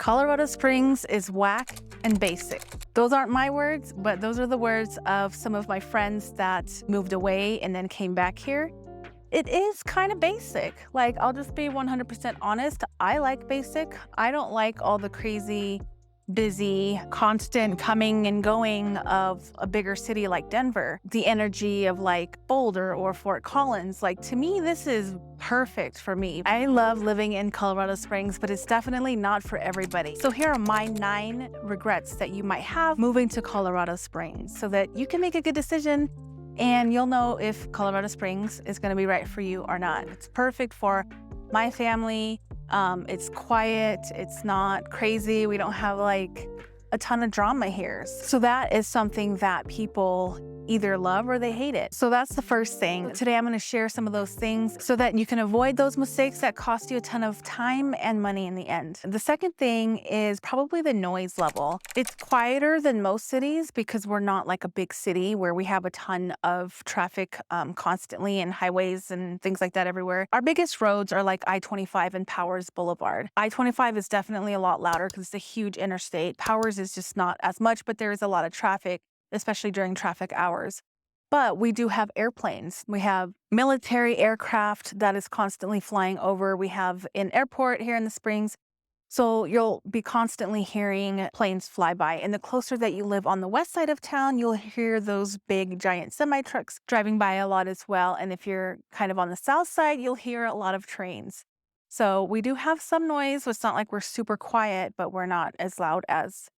Colorado Springs is whack and basic. Those aren't my words, but those are the words of some of my friends that moved away and then came back here. It is kind of basic. Like, I'll just be 100% honest. I like basic. I don't like all the crazy, busy, constant coming and going of a bigger city like Denver. The energy of like Boulder or Fort Collins. Like, to me, this is perfect for me. I love living in Colorado Springs, but it's definitely not for everybody. So here are my 9 regrets that you might have moving to Colorado Springs so that you can make a good decision and you'll know if Colorado Springs is going to be right for you or not. It's perfect for my family. It's quiet. It's not crazy. We don't have like a ton of drama here. So that is something that people either love or they hate it. So that's the first thing. Today I'm going to share some of those things so that you can avoid those mistakes that cost you a ton of time and money in the end. The second thing is probably the noise level. It's quieter than most cities because we're not like a big city where we have a ton of traffic constantly and highways and things like that everywhere. Our biggest roads are like I-25 and Powers Boulevard. I-25 is definitely a lot louder because it's a huge interstate. Powers is just not as much, but there is a lot of traffic, especially during traffic hours. But we do have airplanes. We have military aircraft that is constantly flying over. We have an airport here in the Springs. So you'll be constantly hearing planes fly by. And the closer that you live on the west side of town, you'll hear those big giant semi-trucks driving by a lot as well. And if you're kind of on the south side, you'll hear a lot of trains. So we do have some noise. It's not like we're super quiet, but we're not as loud as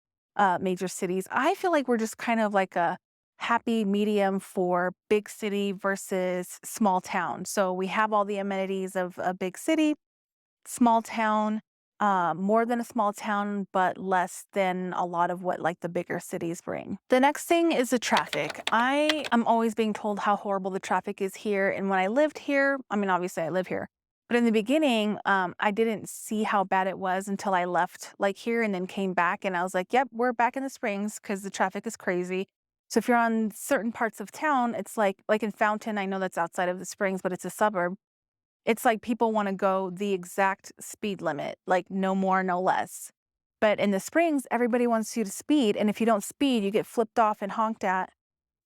major cities. I feel like we're just kind of like a happy medium for big city versus small town. So we have all the amenities of a big city, small town, more than a small town, but less than a lot of what like the bigger cities bring. The next thing is the traffic. I am always being told how horrible the traffic is here. And when I lived here, I mean, obviously I live here, but in the beginning, I didn't see how bad it was until I left like here and then came back and I was like, yep, we're back in the Springs because the traffic is crazy. So if you're on certain parts of town, it's like in Fountain, I know that's outside of the Springs, but it's a suburb. It's like people want to go the exact speed limit, like no more, no less. But in the Springs, everybody wants you to speed. And if you don't speed, you get flipped off and honked at.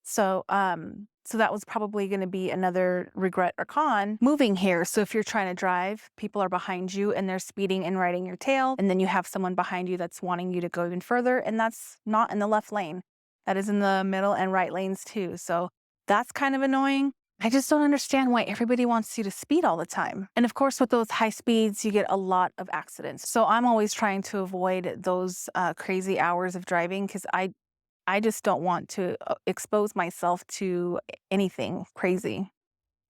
So that was probably going to be another regret or con moving here. So if you're trying to drive, people are behind you and they're speeding and riding your tail. And then you have someone behind you that's wanting you to go even further. And that's not in the left lane. That is in the middle and right lanes too. So that's kind of annoying. I just don't understand why everybody wants you to speed all the time. And of course, with those high speeds, you get a lot of accidents. So I'm always trying to avoid those crazy hours of driving because I just don't want to expose myself to anything crazy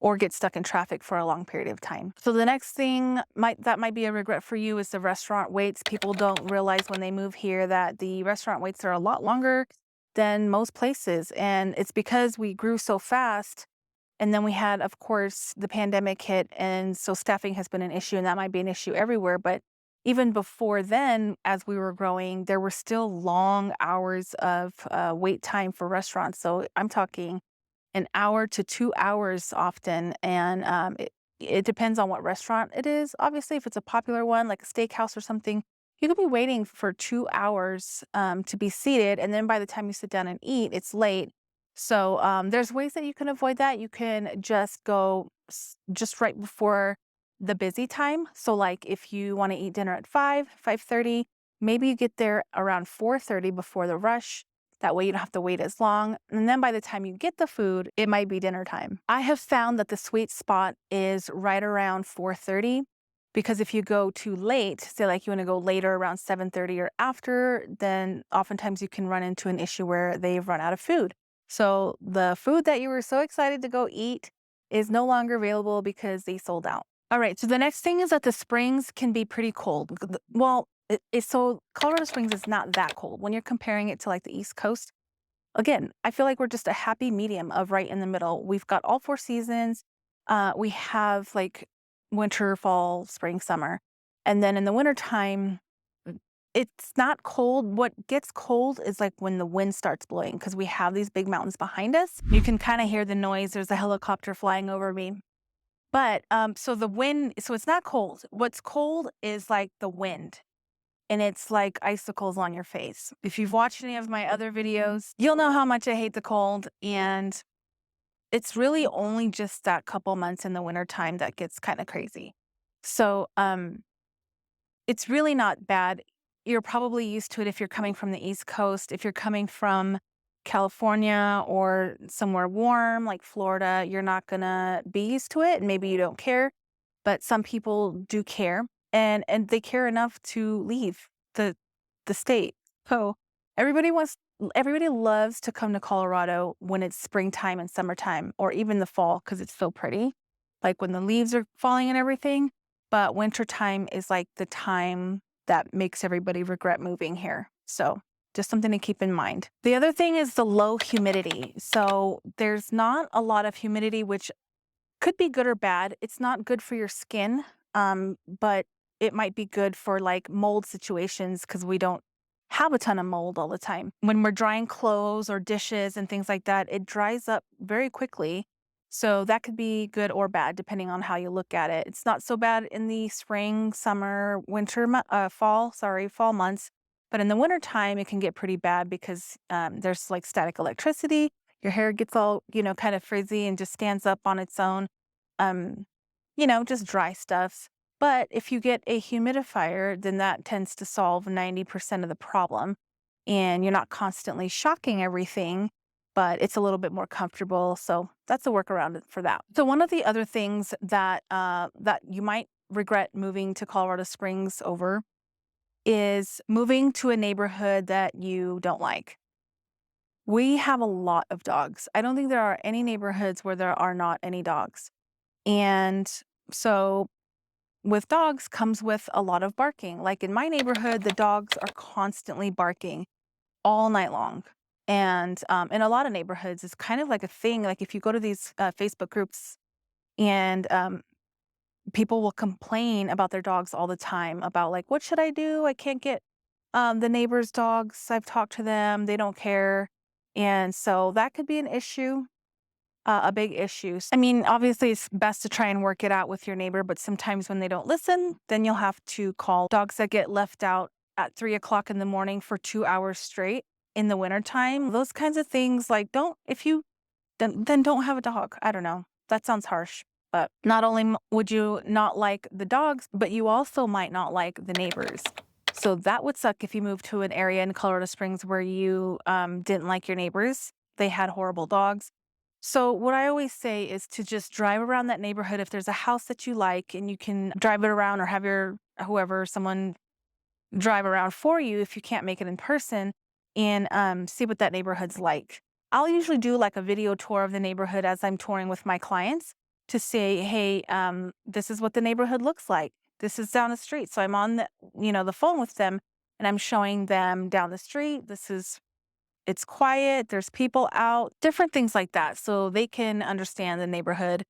or get stuck in traffic for a long period of time. So the next thing that might be a regret for you is the restaurant waits. People don't realize when they move here that the restaurant waits are a lot longer than most places. And it's because we grew so fast. And then we had, of course, the pandemic hit. And so staffing has been an issue, and that might be an issue everywhere. But even before then, as we were growing, there were still long hours of wait time for restaurants. So I'm talking an hour to 2 hours often. And it depends on what restaurant it is. Obviously, if it's a popular one, like a steakhouse or something, you could be waiting for 2 hours to be seated. And then by the time you sit down and eat, it's late. So there's ways that you can avoid that. You can just go just right before the busy time. So like if you want to eat dinner at 5:30, maybe you get there around 4:30 before the rush. That way you don't have to wait as long. And then by the time you get the food, it might be dinner time. I have found that the sweet spot is right around 4:30. Because if you go too late, say like you want to go later around 7:30 or after, then oftentimes you can run into an issue where they've run out of food. So the food that you were so excited to go eat is no longer available because they sold out. All right, so the next thing is that the Springs can be pretty cold. Well, so Colorado Springs is not that cold when you're comparing it to like the East Coast. Again, I feel like we're just a happy medium of right in the middle. We've got all 4 seasons. We have like winter, fall, spring, summer. And then in the wintertime, it's not cold. What gets cold is like when the wind starts blowing because we have these big mountains behind us. You can kind of hear the noise. There's a helicopter flying over me. But so the wind, so it's not cold. What's cold is like the wind. and it's like icicles on your face. If you've watched any of my other videos, you'll know how much I hate the cold, and it's really only just that couple months in the wintertime that gets kind of crazy. So, it's really not bad. You're probably used to it if you're coming from the East Coast. If you're coming from California or somewhere warm like Florida, you're not gonna be used to it, and maybe you don't care, but some people do care, and they care enough to leave the state. So, everybody wants everybody loves to come to Colorado when it's springtime and summertime or even the fall because it's so pretty, like when the leaves are falling and everything. But wintertime is like the time that makes everybody regret moving here. So just something to keep in mind. The other thing is the low humidity. So there's not a lot of humidity, which could be good or bad. It's not good for your skin, but it might be good for like mold situations because we don't have a ton of mold all the time. When we're drying clothes or dishes and things like that, it dries up very quickly. So that could be good or bad depending on how you look at it. It's not so bad in the spring, summer, winter, fall months. But in the wintertime, it can get pretty bad because there's like static electricity. Your hair gets all, kind of frizzy and just stands up on its own. Um, just dry stuff. But if you get a humidifier, then that tends to solve 90% of the problem. And you're not constantly shocking everything, but it's a little bit more comfortable. So that's a workaround for that. So one of the other things that you might regret moving to Colorado Springs over is moving to a neighborhood that you don't like. We have a lot of dogs. I don't think there are any neighborhoods where there are not any dogs. And so with dogs comes with a lot of barking. Like in my neighborhood, the dogs are constantly barking all night long. And in a lot of neighborhoods, it's kind of like a thing. Like if you go to these Facebook groups and people will complain about their dogs all the time about like, what should I do? I can't get the neighbors' dogs. I've talked to them. They don't care. And so that could be an issue, a big issue. I mean, obviously, it's best to try and work it out with your neighbor, but sometimes when they don't listen, then you'll have to call. Dogs that get left out at 3 o'clock in the morning for 2 hours straight in the wintertime, those kinds of things, like, then don't have a dog. I don't know. That sounds harsh. But not only would you not like the dogs, but you also might not like the neighbors. So that would suck if you moved to an area in Colorado Springs where you didn't like your neighbors. They had horrible dogs. So what I always say is to just drive around that neighborhood. If there's a house that you like and you can drive it around or have someone drive around for you if you can't make it in person and see what that neighborhood's like. I'll usually do like a video tour of the neighborhood as I'm touring with my clients to say, hey, this is what the neighborhood looks like. This is down the street. So I'm on the phone with them and I'm showing them down the street. It's quiet, there's people out, different things like that, so they can understand the neighborhood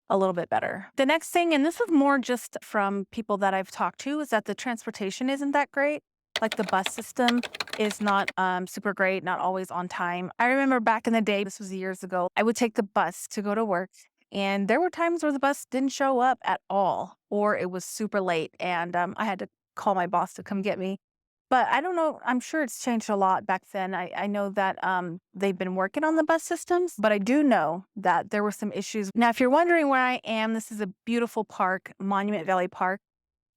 a little bit better. The next thing, and this is more just from people that I've talked to, is that the transportation isn't that great. Like the bus system is not super great, not always on time. I remember back in the day, this was years ago, I would take the bus to go to work. And there were times where the bus didn't show up at all, or it was super late, and I had to call my boss to come get me. But I don't know, I'm sure it's changed a lot back then. I know that they've been working on the bus systems, but I do know that there were some issues. Now, if you're wondering where I am, this is a beautiful park, Monument Valley Park,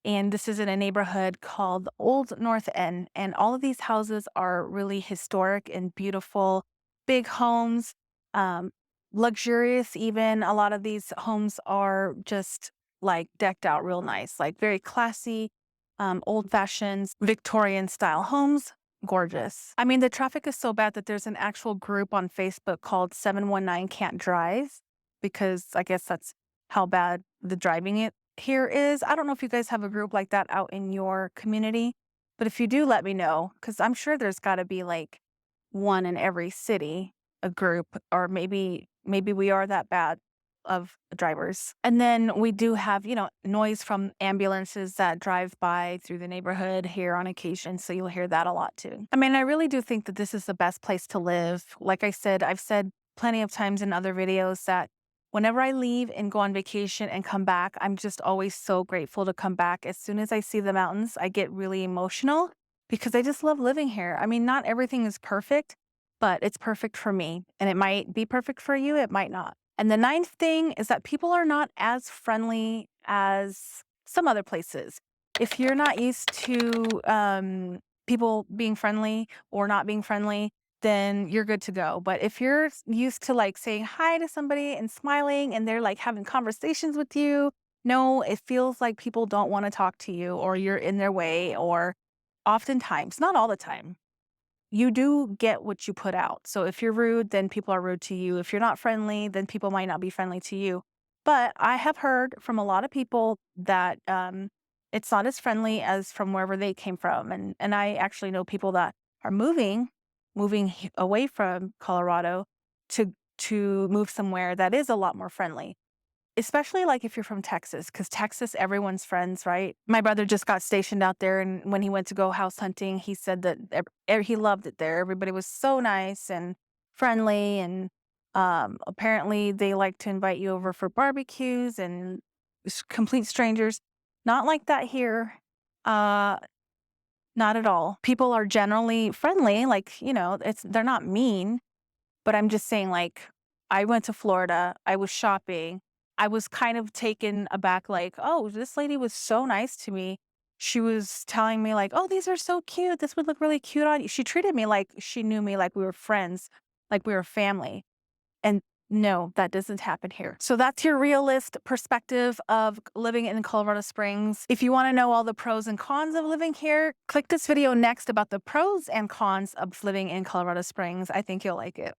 and this is in a neighborhood called Old North End. And all of these houses are really historic and beautiful, big homes, um, luxurious even. A lot of these homes are just like decked out real nice, like very classy, old-fashioned Victorian style homes. Gorgeous. I mean, the traffic is so bad that there's an actual group on Facebook called 719 Can't Drive because I guess that's how bad the driving it here is. I don't know if you guys have a group like that out in your community, but if you do, let me know because I'm sure there's got to be like one in every city, a group, or maybe we are that bad of drivers. And then we do have, noise from ambulances that drive by through the neighborhood here on occasion. So you'll hear that a lot too. I mean, I really do think that this is the best place to live. Like I said, I've said plenty of times in other videos that Whenever I leave and go on vacation and come back, I'm just always so grateful to come back. As soon as I see the mountains, I get really emotional because I just love living here. I mean, not everything is perfect, but it's perfect for me. And it might be perfect for you, it might not. And the ninth thing is that people are not as friendly as some other places. If you're not used to people being friendly or not being friendly, then you're good to go. But if you're used to like saying hi to somebody and smiling and they're like having conversations with you, no, it feels like people don't want to talk to you or you're in their way, or oftentimes, not all the time, you do get what you put out. So if you're rude, then people are rude to you. If you're not friendly, then people might not be friendly to you. But I have heard from a lot of people that it's not as friendly as from wherever they came from. And I actually know people that are moving away from Colorado to move somewhere that is a lot more friendly. Especially, like, if you're from Texas, because Texas, everyone's friends, right? My brother just got stationed out there, and when he went to go house hunting, he said that he loved it there. Everybody was so nice and friendly, and, apparently, they like to invite you over for barbecues and complete strangers. Not like that here. Uh, Not at all. People are generally friendly, like, they're not mean, but I'm just saying, like, I went to Florida, I was shopping, I was kind of taken aback, like, "Oh, this lady was so nice to me." She was telling me like, "Oh, these are so cute, this would look really cute on you." She treated me like she knew me, like we were friends, like we were family, and no, that doesn't happen here. So that's your realist perspective of living in Colorado Springs. If you wanna know all the pros and cons of living here, click this video next about the pros and cons of living in Colorado Springs. I think you'll like it.